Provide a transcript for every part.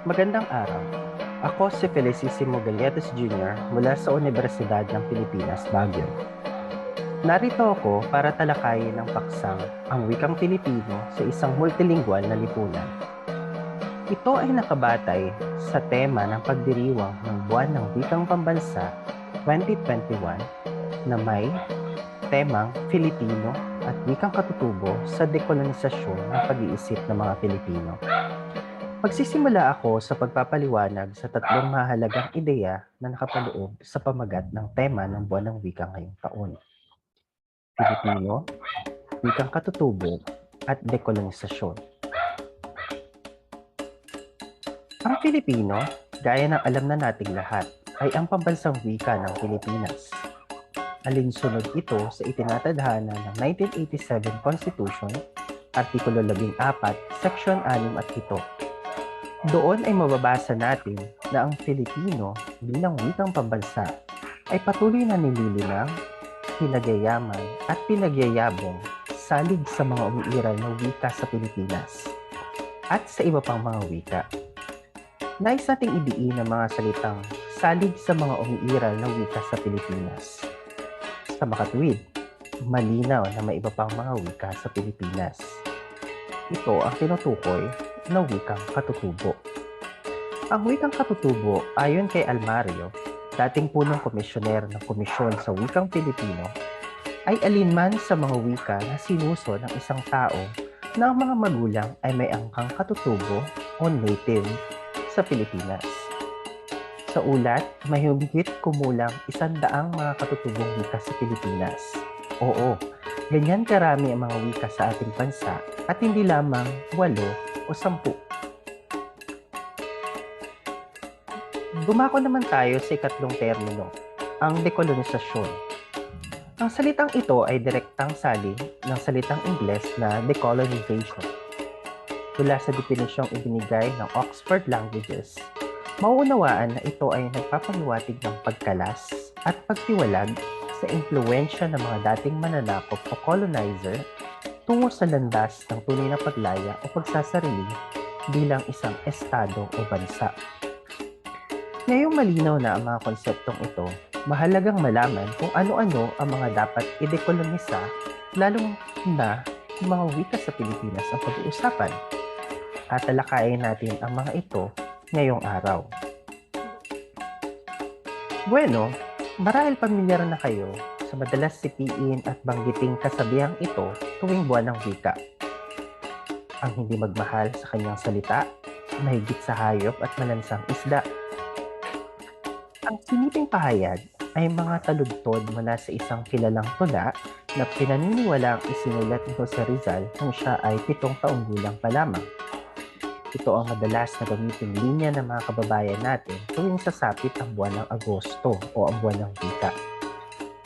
Magandang araw. Ako si Felicissimo Galletas Jr. mula sa Universidad ng Pilipinas, Baguio. Narito ako para talakayin ng paksang ang wikang Pilipino sa isang multilingual na lipunan. Ito ay nakabatay sa tema ng pagdiriwang ng Buwan ng Wikang Pambansa 2021 na may temang Filipino at wikang katutubo sa dekolonisasyon ng pag-iisip ng mga Pilipino. Magsisimula ako sa pagpapaliwanag sa tatlong mahalagang ideya na nakapaloob sa pamagat ng tema ng Buwan ng Wika ngayong taon. Filipino, wikang katutubo, at dekolonisasyon. Ang Filipino, gaya ng alam na nating lahat, ay ang pambansang wika ng Pilipinas. Alinsunod ito sa itinatadhana ng 1987 Constitution, Artikulo 14, Section 6 at 7. Doon ay mababasa natin na ang Filipino bilang wikang pambansa ay patuloy na nililinang, pinagyayaman at pinagyayabong salig sa mga umiiral na wika sa Pilipinas at sa iba pang mga wika. Nais nating idiin ang mga salitang salig sa mga umiiral na wika sa Pilipinas. Sa makatuwid, malinaw na may iba pang mga wika sa Pilipinas. Ito ang tinutukoy na wikang katutubo. Ang wikang katutubo ayon kay Almario, dating punong komisyoner ng Komisyon sa Wikang Pilipino, ay alinman sa mga wika na sinuso ng isang tao na ang mga magulang ay may angkang katutubo o native sa Pilipinas. Sa ulat, may humigit kumulang 100 mga katutubong wika sa Pilipinas. Oo, ganyan karami ang mga wika sa ating bansa at hindi lamang 8 o 10. Dumako naman tayo sa ikatlong termino, ang dekolonisasyon. Ang salitang ito ay direktang salin ng salitang Ingles na decolonization. Mula sa definisyong ibinigay ng Oxford Languages, mauunawaan na ito ay nagpapaliwatig ng pagkalas at pagtiwalag sa impluwensya ng mga dating mananakop o colonizer tungo sa landas ng tunay na paglaya o pagsasarili bilang isang estado o bansa. Ngayong malinaw na ang mga konseptong ito, mahalagang malaman kung ano-ano ang mga dapat idekolonisa, lalong na mga wika sa Pilipinas ang pag-uusapan. At talakayin natin ang mga ito ngayong araw. Bueno, marahil pamilyar na kayo sa madalas sipiin at banggiting kasabihang ito tuwing buwan ng wika. Ang hindi magmahal sa kanyang salita, mahigit sa hayop at malansang isda. Ang siniping pahayag ay mga taludtod mula sa isang kilalang tula na pinaniniwalaang isinulat nito sa Rizal nung siya ay 7 taong gulang pa lamang. Ito ang madalas na gamitin linya ng mga kababayan natin tuwing sasapit ang buwan ng Agosto o ang buwan ng wika.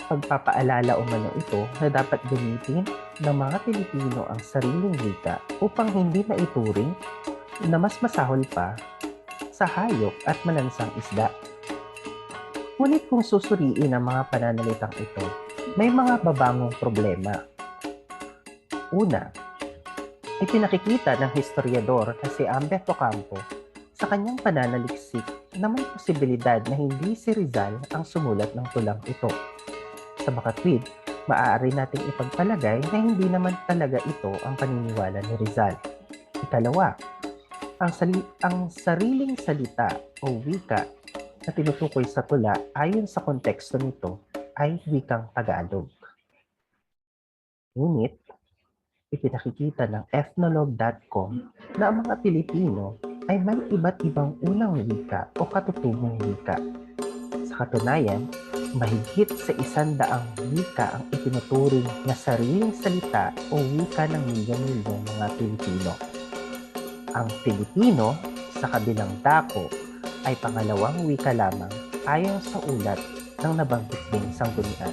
Pagpapaalala umano ito na dapat gamitin ng mga Pilipino ang sariling wika upang hindi na ituring na mas masahol pa sa hayop at malansang isda. Ngunit kung susuriin ang mga pananalitang ito, may mga babangong problema. Una, ipinakikita ng historiador na si Humberto Campo sa kanyang pananaliksik na may posibilidad na hindi si Rizal ang sumulat ng tulang ito. Sa makatwid, maaari nating ipagpalagay na hindi naman talaga ito ang paniniwala ni Rizal. Ikalawa, ang sariling salita o wika na tinutukoy sa tula ayon sa konteksto nito ay wikang Tagalog. Ngunit, ipinakikita ng ethnologue.com na ang mga Pilipino ay may iba't ibang unang wika o katutubong wika. Sa katunayan, mahigit sa 100 wika ang itinuturing na sariling salita o wika ng milyon-milyong mga Pilipino. Ang Filipino, sa kabilang dako, ay pangalawang wika lamang ayon sa ulat ng nabanggit ding sanggunian.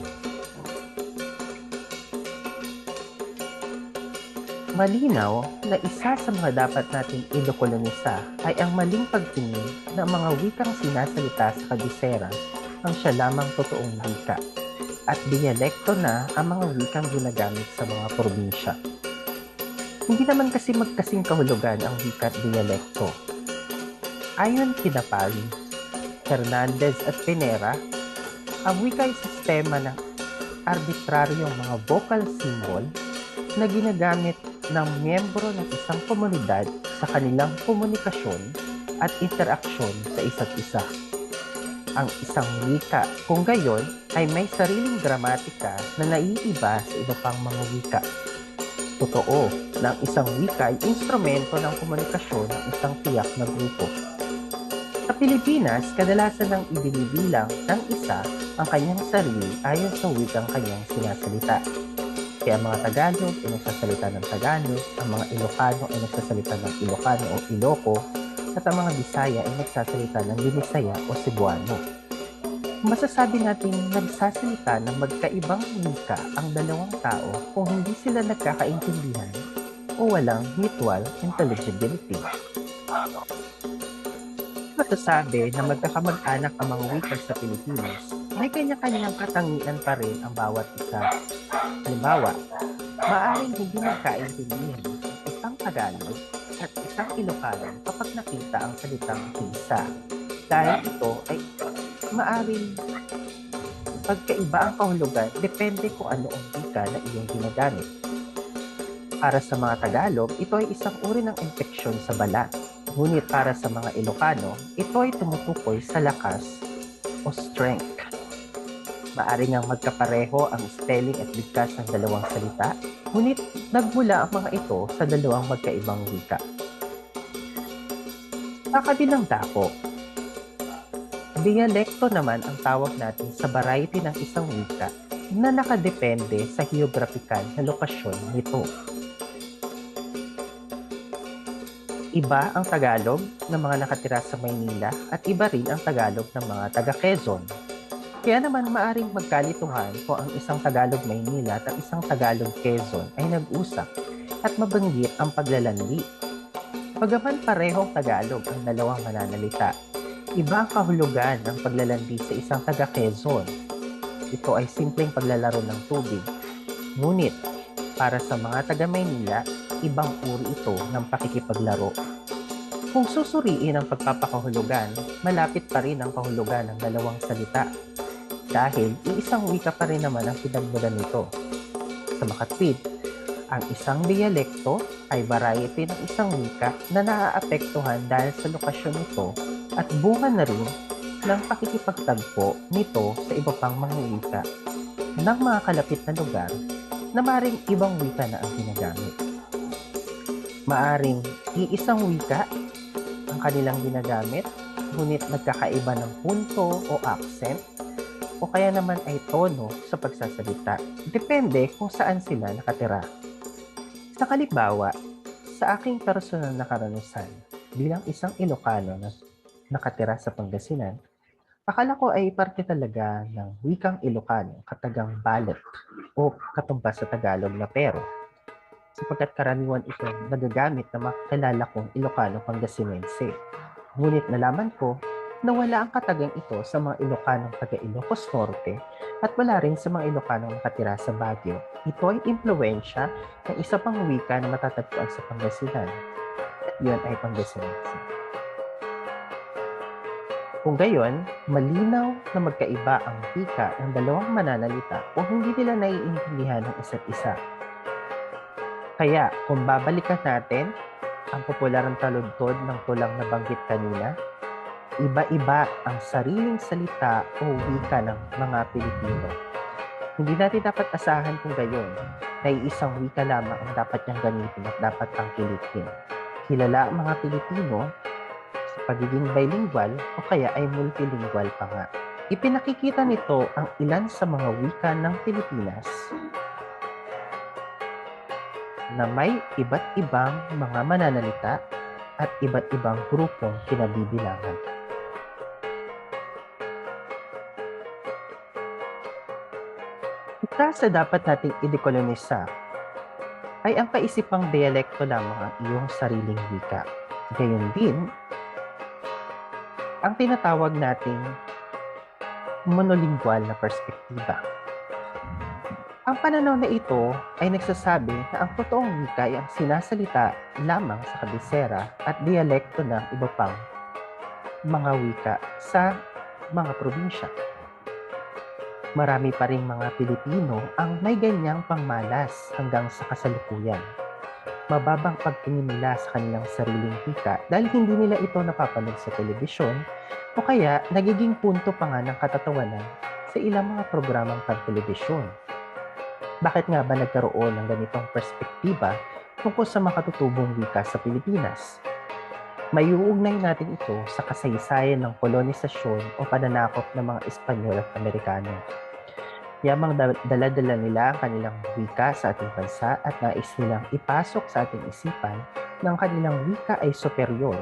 Malinaw na isa sa mga dapat nating idekolonisa ay ang maling pagtingin na mga wikang sinasalita sa kabisera ang siya lamang totoong wika at diyalekto na ang mga wikang ginagamit sa mga probinsya. Hindi naman kasi magkasing kahulugan ang wika at diyalekto. Ayon kina Pali, Hernandez at Pinera, ang wika ay sistema ng arbitraryong mga vocal symbol na ginagamit ng miyembro ng isang komunidad sa kanilang komunikasyon at interaksyon sa isa't isa. Ang isang wika, kung gayon, ay may sariling gramatika na naiiba sa iba pang mga wika. Totoo na ang isang wika ay instrumento ng komunikasyon ng isang tiyak na grupo. Sa Pilipinas, kadalasan nang ibinibilang ng isa ang kanyang sarili ayon sa wikang kanyang sinasalita. Kaya ang mga Tagalog ay nagsasalita ng Tagalog, ang mga Ilocano ay nagsasalita ng Ilocano o Iloco, at ang mga Bisaya ay nagsasalita ng Binisaya o Cebuano. Masasabi natin nagsasalita ng magkaibang wika ang dalawang tao kung hindi sila nagkakaintindihan o walang mutual intelligibility. Masasabi na magkakamag-anak ang mga wika sa Pilipinas, may kanya-kanyang katangian pa rin ang bawat isa. Halimbawa, maaaring hindi magkaintindihan isang Tagalog at isang Ilocano kapag nakita ang salitang isa. Dahil ito ay maaaring pagkaiba ang kahulugan depende kung ano ang wika na iyong ginagamit. Para sa mga Tagalog, ito ay isang uri ng infeksyon sa balat. Ngunit para sa mga Ilocano, ito ay tumutukoy sa lakas o strength. Maaring ang magkapareho ang spelling at bigkas ng dalawang salita, ngunit nagmula ang mga ito sa dalawang magkaibang wika. Sa kabilang dako, dialekto naman ang tawag natin sa variety ng isang wika na nakadepende sa geographical na lokasyon nito. Iba ang Tagalog ng mga nakatira sa Maynila at iba rin ang Tagalog ng mga taga-Quezon. Kaya naman maaring magkalituhan kung ang isang Tagalog Maynila at isang Tagalog Quezon ay nag-usap at mabanggit ang paglalandi. Bagaman parehong Tagalog ang dalawang mananalita, iba ang kahulugan ng paglalandi sa isang taga-Quezon. Ito ay simpleng paglalaro ng tubig. Ngunit, para sa mga taga-Maynila, ibang uri ito ng pakikipaglaro. Kung susuriin ang pagpapakahulugan, malapit pa rin ang kahulugan ng dalawang salita. Dahil iisang wika pa rin naman ang pinagmulan nito. Sa makatwid, ang isang dialekto ay variety ng isang wika na naaapektuhan dahil sa lokasyon nito at bunga na rin ng pakikipagtagpo nito sa iba pang mga wika ng mga kalapit na lugar na maaaring ibang wika na ang ginagamit. Maaring iisang wika ang kanilang ginagamit, ngunit nagkakaiba ng punto o accent, o kaya naman ay tono sa pagsasalita. Depende kung saan sila nakatira. Sa kalimbawa, sa aking personal na karanasan, bilang isang Ilocano na nakatira sa Pangasinan, akala ko ay parte talaga ng wikang Ilocano, katagang balet o katumbas sa Tagalog na pero, sapagkat karaniwan ito nagagamit na makilala kong Ilocano Pangasinense. Ngunit nalaman ko na wala ang katagang ito sa mga Ilocanong taga Ilocos Norte at wala rin sa mga Ilocanong nakatira sa Baguio. Ito ay impluwensya ng isa pang wika na matatagpuan sa Pangasinan at yun ay Pangasinense. Kung gayon, malinaw na magkaiba ang wika ng dalawang mananalita o hindi nila naiintindihan ng isa't isa. Kaya, kung babalikan natin ang popularang taludtod ng tulang nabanggit kanina, iba-iba ang sariling salita o wika ng mga Pilipino. Hindi natin dapat asahan kung gayon na iisang wika lamang ang dapat niyang gamitin at dapat tangkilikin. Kilala ang mga Pilipino sa pagiging bilingual o kaya ay multilingual pa nga. Ipinakikita nito ang ilan sa mga wika ng Pilipinas na may iba't ibang mga mananalita at iba't ibang grupong kinabibilangan. Isa sa dapat nating idekolonisa ay ang kaisipang dialekto lamang ang iyong sariling wika. Gayon din, ang tinatawag nating monolingual na perspektiba. Ang pananaw na ito ay nagsasabi na ang totoong wika ay ang sinasalita lamang sa kabisera at dialekto ng iba pang mga wika sa mga probinsya. Marami pa ring mga Pilipino ang may ganyang pangmalas hanggang sa kasalukuyan. Mababang pagtingin nila sa kanilang sariling wika dahil hindi nila ito napapanood sa telebisyon o kaya nagiging punto pa nga ng katatawanan sa ilang mga programang pang-telebisyon. Bakit nga ba nagkaroon ng ganitong perspektiba tungkol sa makatutubong wika sa Pilipinas? Maiuugnay natin ito sa kasaysayan ng kolonisasyon o pananakop ng mga Espanyol at Amerikano. Yamang dala-dala nila ang kanilang wika sa ating bansa at nais nilang ipasok sa ating isipan ng kanilang wika ay superior,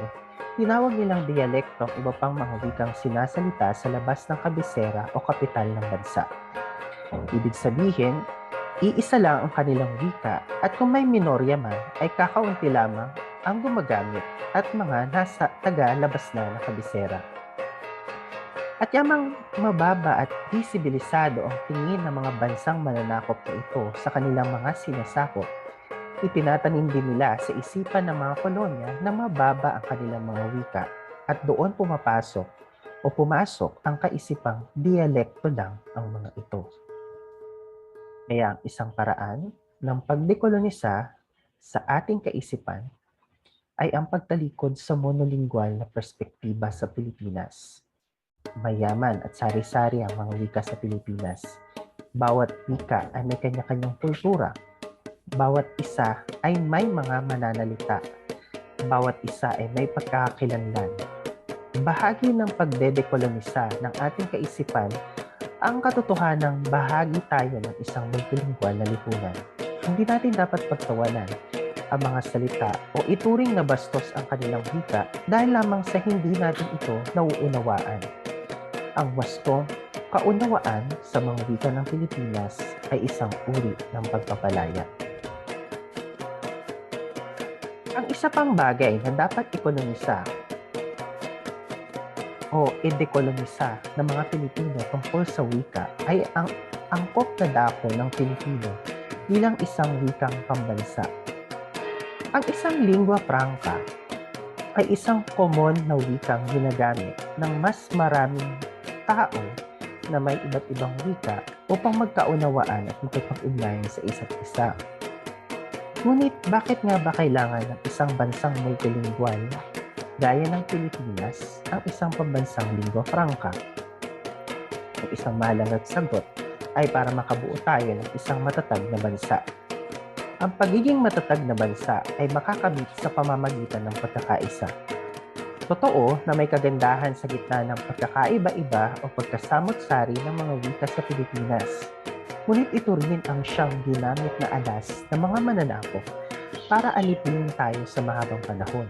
tinawag nilang dialekto ang iba pang mga wikang sinasalita sa labas ng kabisera o kapital ng bansa. Ibig sabihin, iisa lang ang kanilang wika at kung may minorya man ay kakaunti lamang ang gumagamit at mga nasa taga-labas na ng kabisera. At yamang mababa at disibilisado ang tingin ng mga bansang mananakop na ito sa kanilang mga sinasakop, itinatanim din nila sa isipan ng mga kolonya na mababa ang kanilang mga wika at doon pumasok ang kaisipang dialekto lang ang mga ito. Kaya ang isang paraan ng pagdekolonisa sa ating kaisipan ay ang pagtalikod sa monolingual na perspektiba sa Pilipinas. Mayaman at sari-sari ang mga wika sa Pilipinas. Bawat wika ay may kanya-kanyang kultura. Bawat isa ay may mga mananalita. Bawat isa ay may pagkakakilanlan. Bahagi ng pagdedekolonisa ng ating kaisipan ang katotohanang bahagi tayo ng isang multilingual na lipunan. Hindi natin dapat pagtawanan ang mga salita o ituring na bastos ang kanilang wika dahil lamang sa hindi natin ito nauunawaan. Ang wastong kaunawaan sa mga wika ng Pilipinas ay isang uri ng pagpapalaya. Ang isa pang bagay na dapat ikolonisa o idekolonisa ng mga Pilipino tungkol sa wika ay ang angkop na dako ng Pilipino bilang isang wikang pambansa. Ang isang lingua franca ay isang common na wikang ginagamit ng mas maraming tao na may iba't ibang wika upang magkaunawaan at makipag-ugnayan sa isa't isa. Ngunit bakit nga ba kailangan ng isang bansang multilingual gaya ng Pilipinas ang isang pambansang lingua franca? Ang isang mahalagang sagot ay para makabuo tayo ng isang matatag na bansa. Ang pagiging matatag na bansa ay makakamit sa pamamagitan ng pagkakaisa. Totoo na may kagandahan sa gitna ng pagkakaiba-iba o pagkasamot-sari ng mga wika sa Pilipinas. Ngunit ito rin ang siyang ginamit na alas ng mga mananakop para alipin tayo sa mahabang panahon.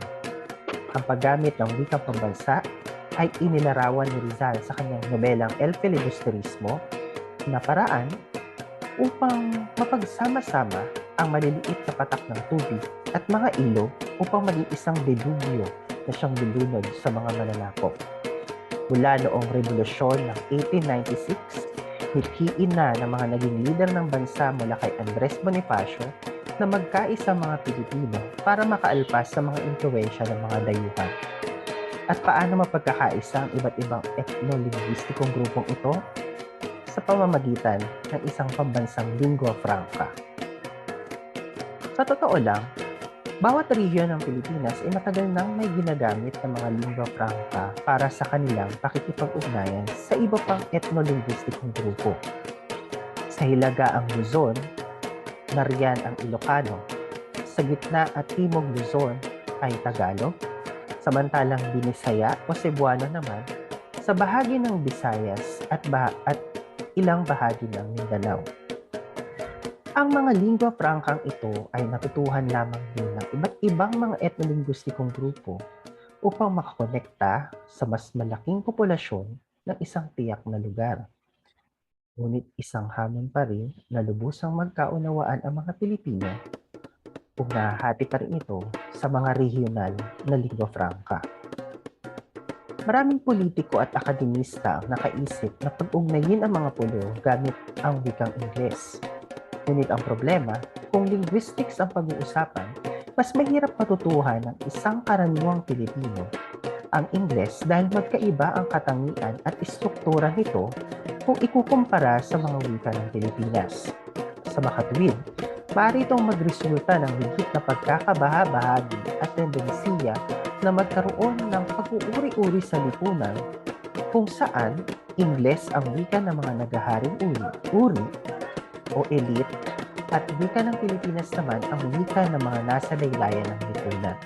Ang paggamit ng wikang pambansa ay inilarawan ni Rizal sa kanyang nobelang El Filibusterismo na paraan upang mapagsama-sama ang maliliit na patak ng tubig at mga ilog upang maging isang delubyo na siyang dilunod sa mga mananakop. Mula noong Revolusyon ng 1896, mithiin na ng mga naging lider ng bansa mula kay Andres Bonifacio na magkaisa mga Pilipino para makaalpas sa mga impluwensya ng mga dayuhan. At paano mapagkakaisa ang iba't ibang etno-linguistikong grupong ito? Sa pamamagitan ng isang pambansang lingua franca. Sa totoo lang, bawat rehiyon ng Pilipinas ay matagal nang may ginagamit ng mga lingua franca para sa kanilang pakikipag-ugnayan sa iba pang etno-linguistikong grupo. Sa hilaga ang Luzon, nariyan ang Ilocano. Sa gitna at timog Luzon ay Tagalog, samantalang Binisaya o Cebuano naman sa bahagi ng Visayas at ilang bahagi ng Mindanao. Ang mga lingua francang ito ay natutuhan lamang din ng iba't ibang mga etnolinguistikong grupo upang makakonekta sa mas malaking populasyon ng isang tiyak na lugar. Ngunit isang hamon pa rin na lubusang magkaunawaan ang mga Pilipino kung nahahati pa rin ito sa mga regional na lingua franca. Maraming politiko at akademista ang nakaisip na pag-ugnayin ang mga pulo gamit ang wikang Ingles. Ngunit ang problema, kung linguistics ang pag-uusapan, mas mahirap matutuhan ng isang karaniwang Pilipino ang Ingles dahil magkaiba ang katangian at istruktura nito kung ikukumpara sa mga wika ng Pilipinas. Sa makatuwid, maaari itong magresulta ng higit na pagkakabaha-bahagi at tendensiya na magkaroon ng pag-uuri-uri sa lipunan kung saan Ingles ang wika ng mga naghaharing uri o elite at wika ng Pilipinas naman ang wika ng mga nasa laylayan ng lipunan.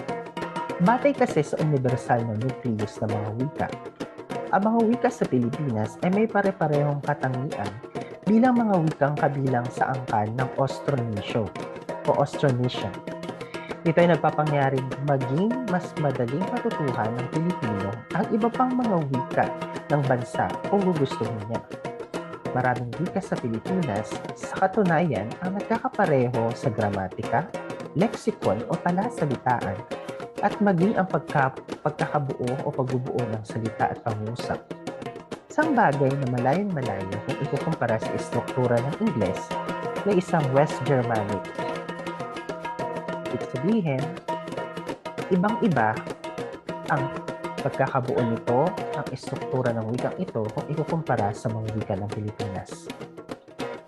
Batay kasi sa universal na nucleus ng mga wika, ang mga wika sa Pilipinas ay may pare-parehong katangian bilang mga wikang kabilang sa angkan ng Austronesio o Austronesian. Ito ay nagpapangyaring maging mas madaling matutuhan ng Pilipino ang iba pang mga wika ng bansa kung gugustuhin niya. Maraming wika sa Pilipinas sa katunayan ang nagkakapareho sa gramatika, leksikon o talasalitaan at maging ang pagkakabuo o pagbubuo ng salita at pangusap. Isang bagay na malayong-malayo kung ikukumpara sa istruktura ng Ingles na isang West Germanic. Ibig sabihin, ibang-iba ang pagkakabuo nito, ang istruktura ng wikang ito kung ikukumpara sa mga wika ng Pilipinas.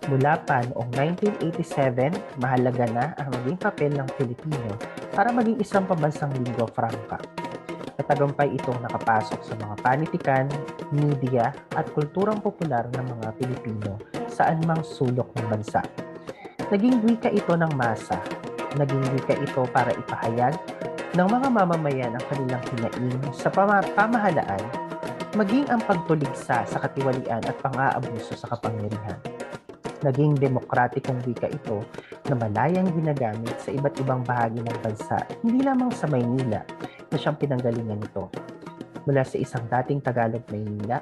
Mula pa noong 1987, mahalaga na ang maging papel ng Pilipino para maging isang pambansang lingua franca. Matagumpay itong nakapasok sa mga panitikan, media at kulturang popular ng mga Pilipino sa anumang sulok ng bansa. Naging wika ito ng masa, naging wika ito para ipahayag ng mga mamamayan ang kanilang hinaing sa pamahalaan, maging ang pagtuligsa sa katiwalian at pang-aabuso sa kapangyarihan. Naging demokratikong wika ito na malayang ginagamit sa iba't ibang bahagi ng bansa, hindi lamang sa Maynila na siyang pinanggalingan nito. Mula sa isang dating Tagalog-Maynila,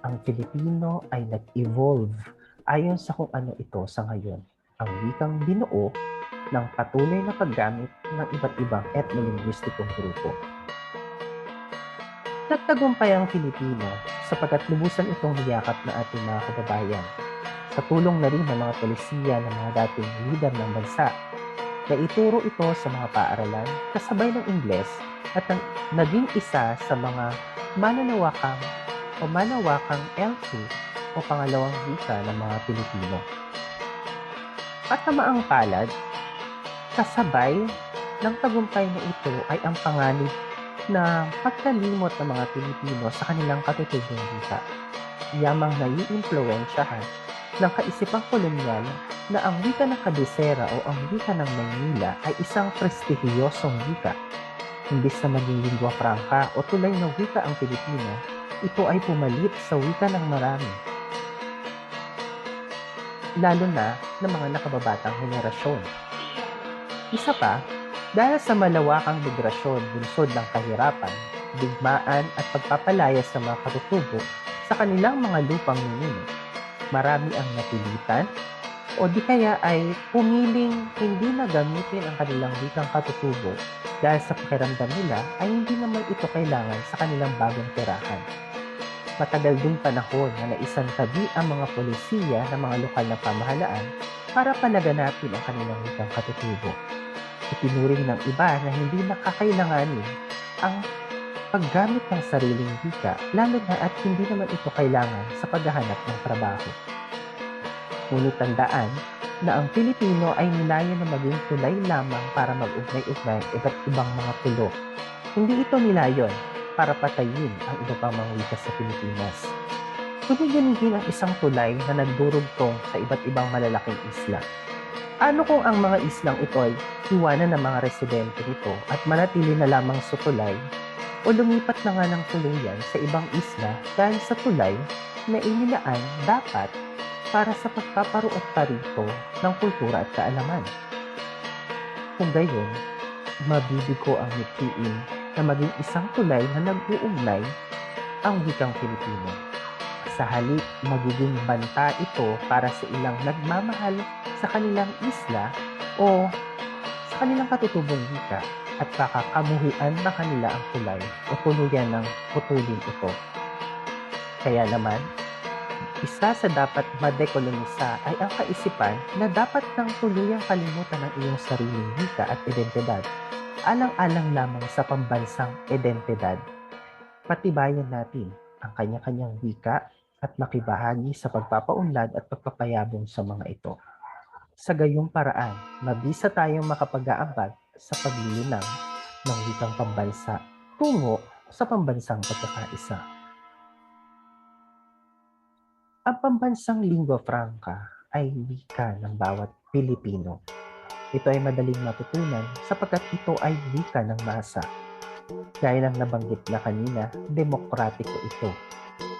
ang Filipino ay nag-evolve ayon sa kung ano ito sa ngayon, ang wikang binuo ng patuloy na paggamit ng iba't ibang etnolinguistikong grupo. Nagtagumpay ang Filipino sapagkat lubusan itong niyakap na ating mga kababayan. Sa tulong na rin ng mga polisiya ng mga dating lider ng bansa, na ituro ito sa mga paaralan kasabay ng Ingles at naging isa sa mga mananawakang L2 o pangalawang wika ng mga Pilipino. Katamaang palad, kasabay ng tagumpay na ito ay ang panganib na pagkalimot ng mga Pilipino sa kanilang katutubong wika. Yamang naiimpluwensyahan ng kaisipang kolonyal na ang wika ng kabisera o ang wika ng Maynila ay isang prestihiyosong wika. Imbis na maging lingua franca o tulay na wika ang Pilipino, ito ay pumalit sa wika ng marami. Lalo na ng mga nakababatang henerasyon. Isa pa, dahil sa malawakang migrasyon bunsod ng kahirapan, digmaan at pagpapalaya sa mga katutubo sa kanilang mga lupang ninuno, marami ang napilitan o di kaya ay pumiling hindi na gamitin ang kanilang wikang katutubo dahil sa pakiramdam nila ay hindi naman ito kailangan sa kanilang bagong tirahan. Matagal din panahon na naisantabi ang mga polisiya ng mga lokal na pamahalaan para palaganapin ang kanilang wikang katutubo. Itinuring ng iba na hindi nakakailanganin ang paggamit ng sariling wika, lalo na at hindi naman ito kailangan sa paghahanap ng trabaho. Ngunit tandaan na ang Pilipino ay nilayo na maging tulay lamang para mag-ugnay-ugnay iba't ibang mga pulo. Hindi ito nilayon para patayin ang iba pang mga wika sa Pilipinas. Kundi gunihin ang isang tulay na nagdurugtong sa iba't ibang malalaking isla. Ano kung ang mga islang ito ay iwanan ng mga residente nito at manatili na lamang sa tulay o lumipat na nga ng tuluyan sa ibang isla dahil sa tulay na inilaan dapat para sa pagpaparuot pa rito ng kultura at kaalaman. Kung gayon, mabibigo ang mithiin na maging isang tulay na nag-uugnay ang wikang Pilipino. Sa halip, magiging banta ito para sa ilang nagmamahal sa kanilang isla o sa kanilang katutubong wika at pakakamuhian na kanila ang tulay o tuluyan ng putulin ito. Kaya naman, isa sa dapat madekolonisa ay ang kaisipan na dapat nang tuluyang kalimutan ang iyong sariling wika at identidad, alang-alang lamang sa pambansang identidad. Patibayan natin ang kanya-kanyang wika at makibahagi sa pagpapaunlad at pagpapayabong sa mga ito. Sa gayong paraan, mabisa tayong makapag-aambag sa paglilinang ng wikang pambansa tungo sa pambansang pagkakaisa. Ang pambansang lingua franca ay wika ng bawat Pilipino. Ito ay madaling matutunan sapagkat ito ay wika ng masa. Gaya ng nabanggit na kanina, demokratiko ito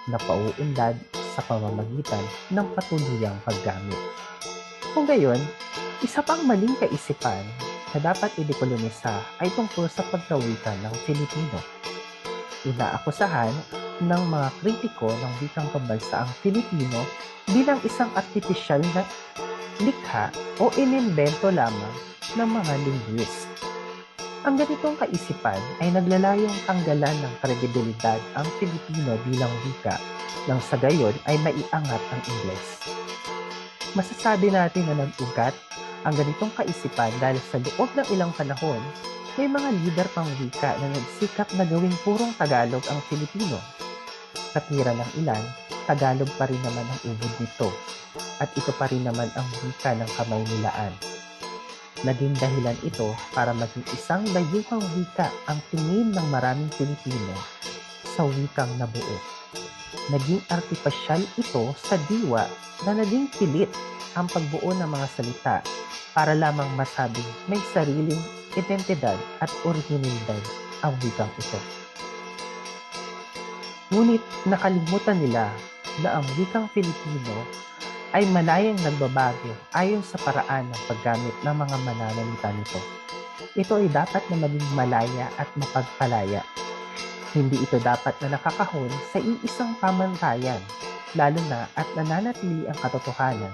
na pauunlad sa pamamagitan ng patuluyang paggamit. Kung gayon, isa pang maling kaisipan na dapat idekolonisa ay tungkol sa pagkawika ng Filipino. Inaakusahan ng mga kritiko ng wikang pambansa ang Filipino bilang isang artipisyal na likha o inimbento lamang ng mga linguist. Ang ganitong kaisipan ay naglalayong tanggalan ng kredibilidad ang Filipino bilang wika nang sa gayon ay maiangat ang Ingles. Masasabi natin na nag-ugat ang ganitong kaisipan dahil sa loob ng ilang panahon, may mga lider pang wika na nagsikap na gawing purong Tagalog ang Filipino. Katira ng ilan, Tagalog pa rin naman ang ubod nito at ito pa rin naman ang wika ng Kamaynilaan. Naging dahilan ito para maging isang dayuhang wika ang tingin ng maraming Pilipino sa wikang nabuo. Naging artipisyal ito sa diwa na naging pilit ang pagbuo ng mga salita para lamang masabing may sariling identidad at orihinalidad ang wikang ito. Ngunit nakalimutan nila na ang wikang Filipino ay malayang nagbabago ayon sa paraan ng paggamit ng mga mananalita nito. Ito ay dapat na maging malaya at mapagpalaya. Hindi ito dapat na nakakahon sa iisang pamantayan, lalo na at nananatili ang katotohanan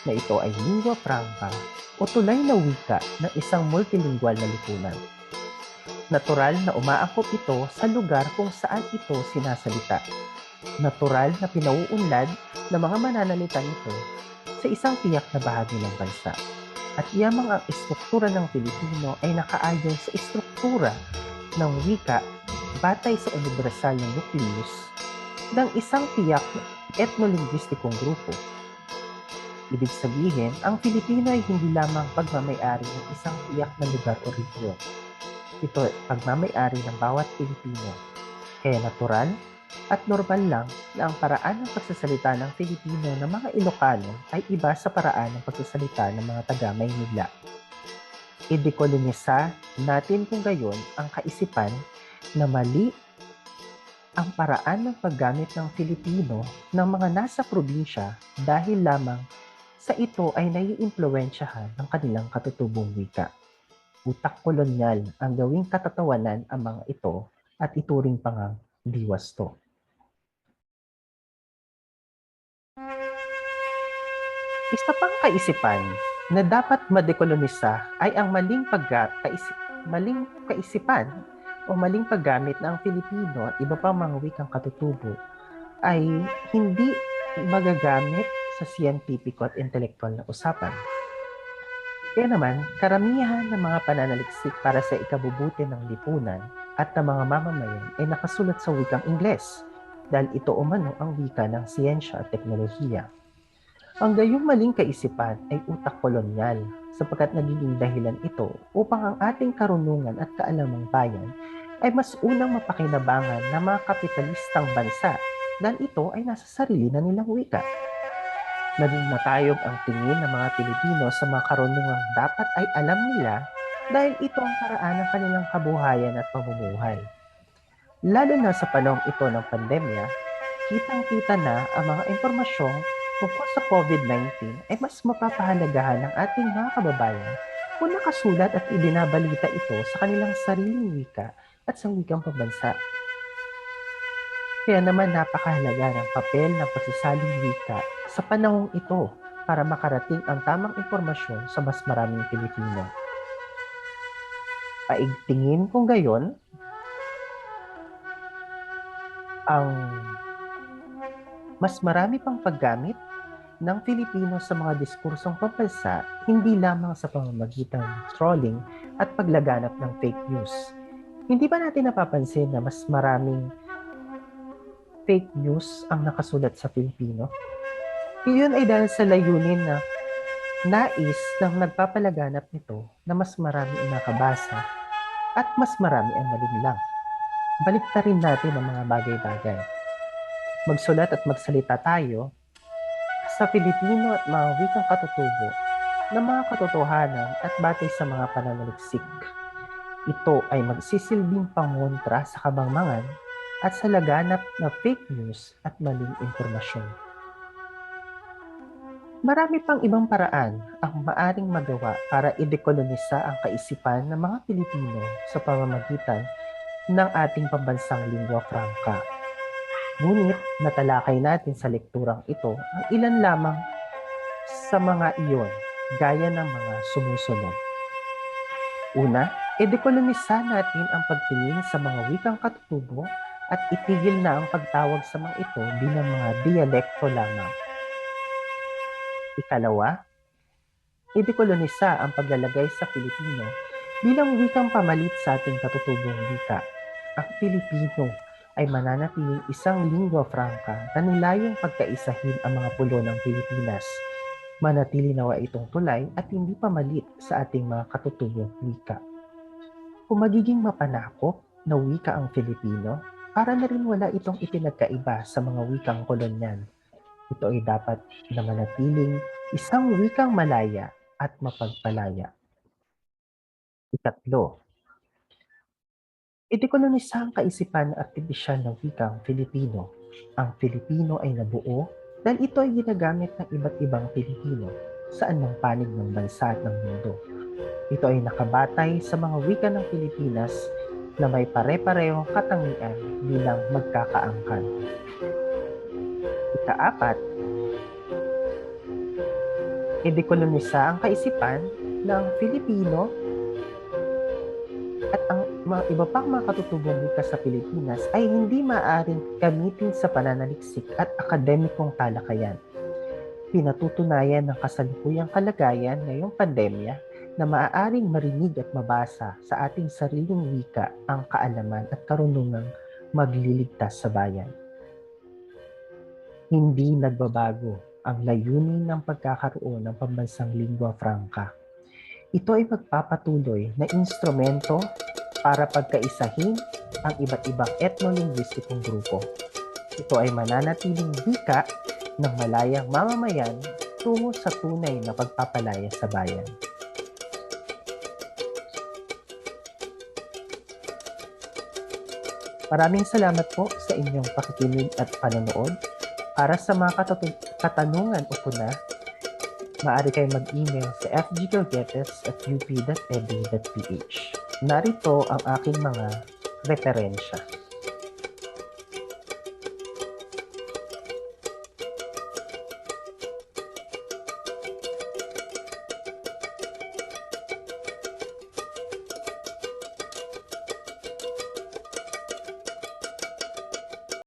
na ito ay lingua franca o tulay na wika ng isang multilingual na lipunan. Natural na umaangkop ito sa lugar kung saan ito sinasalita. Natural na pinauunlad ng mga mananalita nito sa isang tiyak na bahagi ng bansa. At yamang ang istruktura ng Pilipino ay nakaayon sa istruktura ng wika batay sa universal na nucleus ng isang tiyak na etnolinguistikong grupo. Ibig sabihin, ang Filipino ay hindi lamang pagmamay-ari ng isang tiyak na lugar o region. Ito ay pagmamay-ari ng bawat Pilipino. Kaya natural at normal lang na ang paraan ng pagsasalita ng Filipino ng mga Ilocano ay iba sa paraan ng pagsasalita ng mga taga-Maynila. Idekolonisa natin kung gayon ang kaisipan na mali ang paraan ng paggamit ng Filipino ng mga nasa probinsya dahil lamang sa ito ay naiimpluwensyahan ng kanilang katutubong wika. Utak kolonyal ang gawing katatawanan ang mga ito at ituring pangang diwasto. Isa pang kaisipan na dapat madekolonisa ay ang maling kaisipan o maling paggamit ng Filipino at iba pang mga wikang katutubo ay hindi magagamit sa siyentipiko at intelektual na usapan. Kaya naman, karamihan ng mga pananaliksik para sa ikabubuti ng lipunan at ng mga mamamayan ay nakasulat sa wikang Ingles dahil ito umano ang wika ng siyensya at teknolohiya. Ang gayong maling kaisipan ay utak kolonyal sapagkat nagiging dahilan ito upang ang ating karunungan at kaalamang bayan ay mas unang mapakinabangan ng mga kapitalistang bansa dahil ito ay nasa sarili na nilang wika. Naging matayog ang tingin ng mga Pilipino sa mga karunungang dapat ay alam nila dahil ito ang paraan ng kanilang kabuhayan at pamumuhay. Lalo na sa panahong ito ng pandemya, kitang-kita na ang mga impormasyong tungkol sa COVID-19 ay mas mapapahalagahan ng ating mga kababayan kung nakasulat at ibinabalita ito sa kanilang sariling wika at sa wikang pambansa. Kaya naman napakahalaga ng papel ng pagsasaling wika sa panahong ito para makarating ang tamang impormasyon sa mas maraming Pilipino. Paigtingin kung gayon, ang mas marami pang paggamit ng Filipino sa mga diskursong pambansa hindi lamang sa pamamagitan ng trolling at paglaganap ng fake news. Hindi ba natin napapansin na mas maraming fake news ang nakasulat sa Filipino? Iyon ay dahil sa layunin na nais ng nagpapalaganap nito na mas marami ang nakabasa at mas marami ang malinlang. Baliktarin natin ang mga bagay-bagay. Magsulat at magsalita tayo sa Filipino at mga wikang katutubo ng mga katotohanan at batay sa mga pananaliksik. Ito ay magsisilbing pangontra sa kabangmangan at sa laganap na fake news at maling impormasyon. Marami pang ibang paraan ang maaring magawa para idekolonisa ang kaisipan ng mga Pilipino sa pamamagitan ng ating pambansang lingua franca. Ngunit natalakay natin sa lekturang ito ang ilan lamang sa mga iyon gaya ng mga sumusunod. Una, idekolonisa natin ang pagtingin sa mga wikang katutubo at itigil na ang pagtawag sa mga ito bilang mga dialekto lamang. Ikalawa, idekolonisa ang paglalagay sa Filipino bilang wikang pamalit sa ating katutubong wika. Ang Filipino ay mananatiling isang lingua franca na nilayong pagkaisahin ang mga pulo ng Pilipinas. Manatili nawa itong tulay at hindi pamalit sa ating mga katutubong wika. Kung magiging mapanakop na wika ang Filipino, para na rin wala itong ipinagkaiba sa mga wikang kolonyal. Ito ay dapat na manatiling isang wikang malaya at mapagpalaya. Ikatlo, idekolonisa ang kaisipan ng artipisyal na wikang Filipino. Ang Filipino ay nabuo dahil ito ay ginagamit ng iba't ibang Pilipino saan mang panig ng bansa at ng mundo. Ito ay nakabatay sa mga wika ng Pilipinas na may pare-parehong katangian bilang magkakaangkan. Ikaapat, idekolonisa ang kaisipan ng Filipino at ang mga iba pang mga katutubong wika sa Pilipinas ay hindi maaaring gamitin sa pananaliksik at akademikong talakayan. Pinatutunayan ng kasalukuyang kalagayan ngayong pandemya na maaaring marinig at mabasa sa ating sariling wika ang kaalaman at karunungang magliligtas sa bayan. Hindi nagbabago ang layunin ng pagkakaroon ng pambansang lingua franca. Ito ay magpapatuloy na instrumento para pagkaisahin ang iba't ibang etno-linguistikong grupo. Ito ay mananatiling wika ng malayang mamamayan tungo sa tunay na pagpapalaya sa bayan. Maraming salamat po sa inyong pakikinig at panonood. Para sa mga katanungan o puna, maaari kayo mag-email sa fgcalgetes@up.edu.ph. Narito ang aking mga referensya.